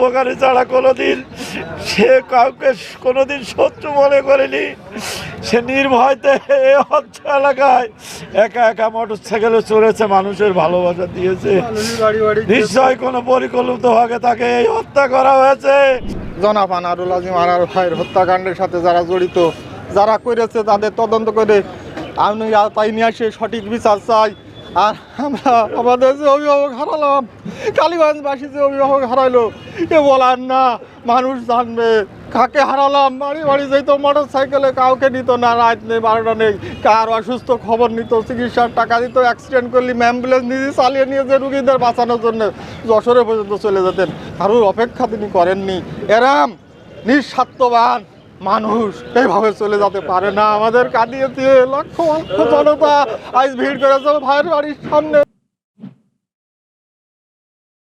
উপকারী ছাড়া কোনোদিন সে কাউকে কোনোদিন শত্রু মনে করেনি। সে নির্ভয়তে হচ্ছে এলাকায় একা একা মোটর সাইকেলে চলেছে, মানুষের ভালোবাসা দিয়েছে। নিশ্চয় কোনো পরিকল্পিতভাবে তাকে এই হত্যা করা হয়েছে। জনাব আনারুল আজিম আনার ভাইয়ের হত্যাকাণ্ডের সাথে যারা জড়িত, যারা করেছে তাদের তদন্ত করে আমি তাই নিয়ে আসে সঠিক বিচার চাই। আর আমরা আমাদের যে অভিভাবক হারালাম, কালীগঞ্জবাসী যে অভিভাবক হারাইলো এ বলার না, মানুষ জানবে কাকে হারালাম। বাড়ি বাড়ি যেত মোটর সাইকেলে, কাউকে নিত না, রাত নেই 12টা নেই, কার অসুস্থ খবর নিত, চিকিৎসার টাকা দিত, অ্যাক্সিডেন্ট করলে অ্যাম্বুলেন্স নিজে চালিয়ে নিয়ে যে রুগীদের বাঁচানোর জন্য যশোরে পর্যন্ত চলে যেতেন। কারোর অপেক্ষা তিনি করেননি। এরাম নিঃস্বার্থবান মানুষ এইভাবে চলে যেতে পারে না। আমাদের কাঁদিয়ে দিয়ে লক্ষ লক্ষ জনতা আজ ভিড় করেছে ভাইয়ের বাড়ির সামনে।